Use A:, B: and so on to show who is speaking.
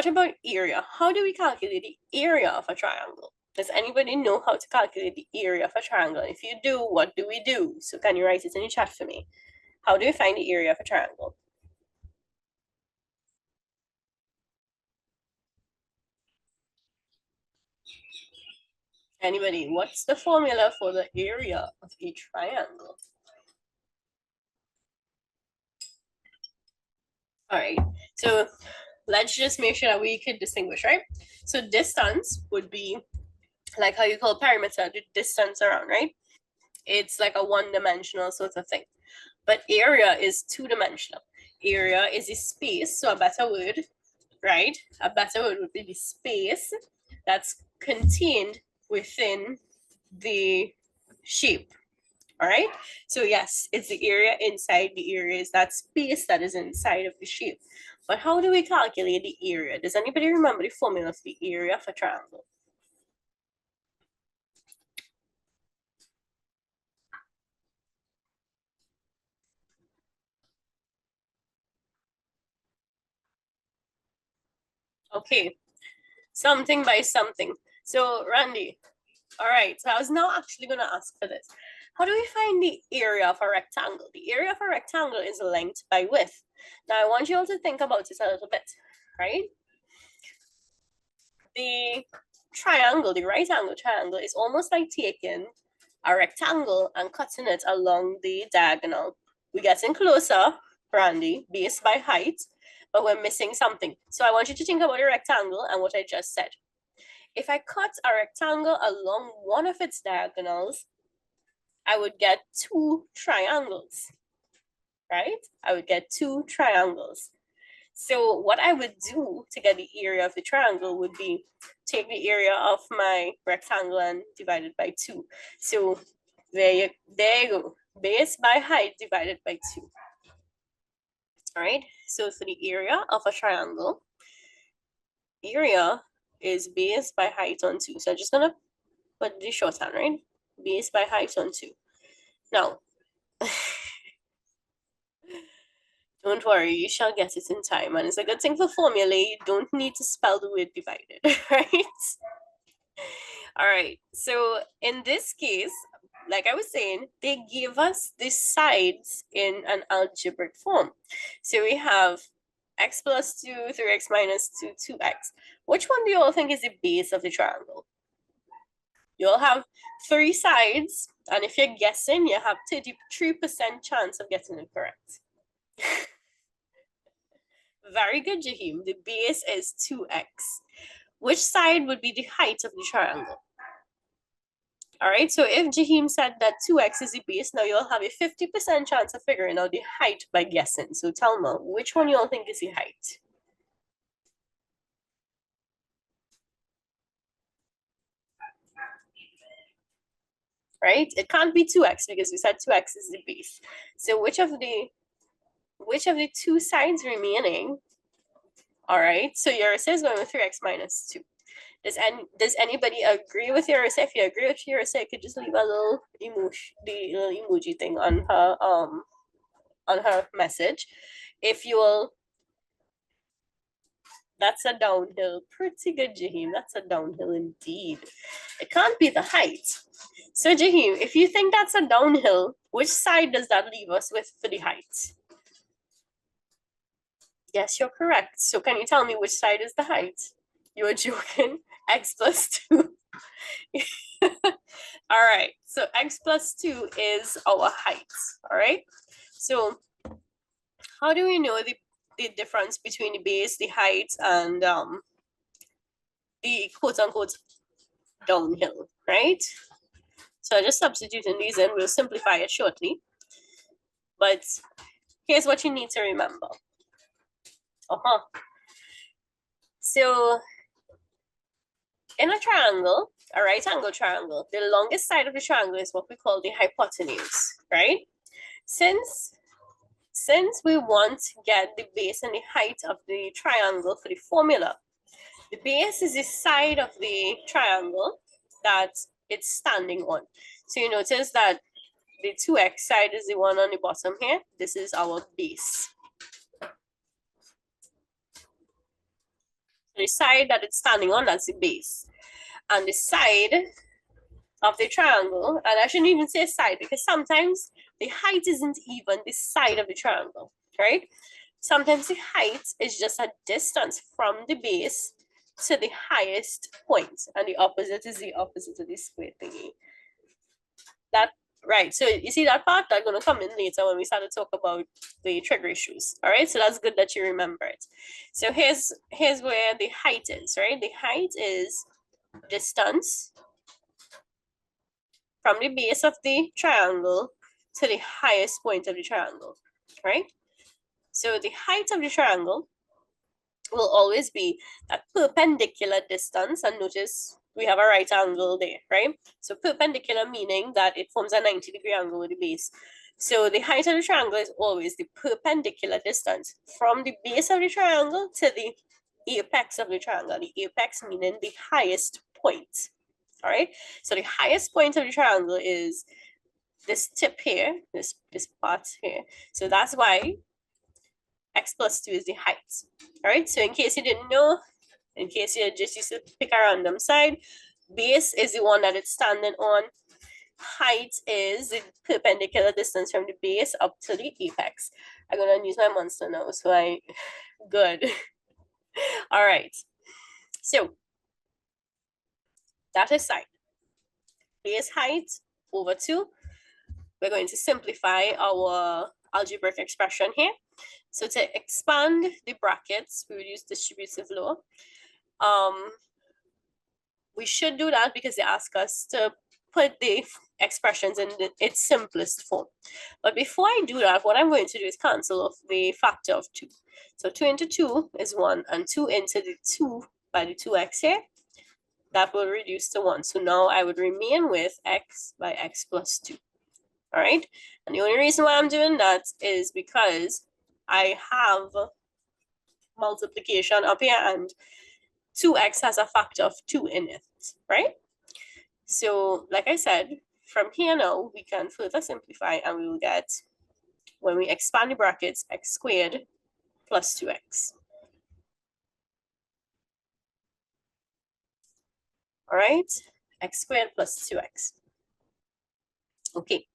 A: what about area? How do we calculate the area of a triangle? Does anybody know how to calculate the area of a triangle? If you do, what do we do? So can you write it in the chat for me? How do we find the area of a triangle? Anybody, what's the formula for the area of a triangle? All right, so let's just make sure that we can distinguish, right? So distance would be like how you call perimeter, the distance around, right? It's like a one-dimensional sort of thing. But area is two-dimensional. Area is a space, so a better word, right? A better word would be the space that's contained within the shape. All right, so yes, it's the area inside the area, is that space that is inside of the shape. But how do we calculate the area? Does anybody remember the formula for the area of a triangle? Okay, something by something. So Randy, all right, so I was now actually going to ask for this. How do we find the area of a rectangle? The area of a rectangle is length by width. Now I want you all to think about this a little bit, right? The triangle, the right angle triangle, is almost like taking a rectangle and cutting it along the diagonal. We're getting closer, Randy, base by height, but we're missing something. So I want you to think about the rectangle and what I just said. If I cut a rectangle along one of its diagonals, I would get two triangles, right? I would get two triangles. So what I would do to get the area of the triangle would be take the area of my rectangle and divide it by 2. So there you go. Base by height divided by 2. All right. So for the area of a triangle, area is base by height on 2. So I'm just gonna put the shorthand, right? Base by height on 2. Now, don't worry, you shall get it in time. And it's a good thing for formula, you don't need to spell the word divided, right? All right, so in this case, like I was saying, they give us the sides in an algebraic form. So we have x plus 2, 3x minus 2, 2x. Which one do you all think is the base of the triangle? You'll have 3 sides, and if you're guessing, you have 33% chance of getting it correct. Very good, Jahim. The base is 2x. Which side would be the height of the triangle? All right, so if Jahim said that 2x is the base, now you'll have a 50% chance of figuring out the height by guessing. So Telma, which one you all think is the height? Right, it can't be 2x because we said 2x is the base. So which of the 2 sides remaining? All right, so Eurisa is going with 3x minus 2. Does anybody agree with Eurisa? If you agree with Eurisa, you could just leave a little emoji thing on her message. If you will, that's a downhill. Pretty good, Jahim. That's a downhill indeed. It can't be the height. So Jahim, if you think that's a downhill, which side does that leave us with for the height? Yes, you're correct. So can you tell me which side is the height? You were joking. X plus 2. All right. So x plus 2 is our height. All right. So how do we know the difference between the base, the height, and the quote-unquote downhill, right? So I just substituting these in. We'll simplify it shortly. But here's what you need to remember. So in a triangle, a right angle triangle, the longest side of the triangle is what we call the hypotenuse, right? Since we want to get the base and the height of the triangle for the formula, the base is the side of the triangle that it's standing on. So you notice that the 2x side is the one on the bottom here. This is our base. The the side that it's standing on, that's the base. And the side of the triangle, and I shouldn't even say side because sometimes the height isn't even the side of the triangle, right? Sometimes the height is just a distance from the base to the highest point, and the opposite is the opposite of the square thingy. That right. So you see that part that's going to come in later when we start to talk about the trig ratios. All right. So that's good that you remember it. So here's where the height is. Right. The height is distance from the base of the triangle to the highest point of the triangle. Right. So the height of the triangle will always be that perpendicular distance, and notice we have a right angle there, right? So perpendicular meaning that it forms a 90-degree angle with the base. So the height of the triangle is always the perpendicular distance from the base of the triangle to the apex of the triangle. The apex meaning the highest point. All right. So the highest point of the triangle is this tip here, this part here. So that's why x plus 2 is the height. All right, so in case you didn't know, in case you just used to pick a random side, base is the one that it's standing on. Height is the perpendicular distance from the base up to the apex. I'm going to use my monster now, so good. All right, so that is side. Base height over 2. We're going to simplify our algebraic expression here. So to expand the brackets, we will use distributive law. We should do that because they ask us to put the expressions in its simplest form. But before I do that, what I'm going to do is cancel off the factor of 2. So 2 into 2 is 1, and 2 into the 2 by the 2x here, that will reduce to 1. So now I would remain with x by x plus 2. All right, and the only reason why I'm doing that is because I have multiplication up here and 2x has a factor of 2 in it, right? So like I said, from here now, we can further simplify and we will get, when we expand the brackets, x squared plus 2x. All right, x squared plus 2x. Okay,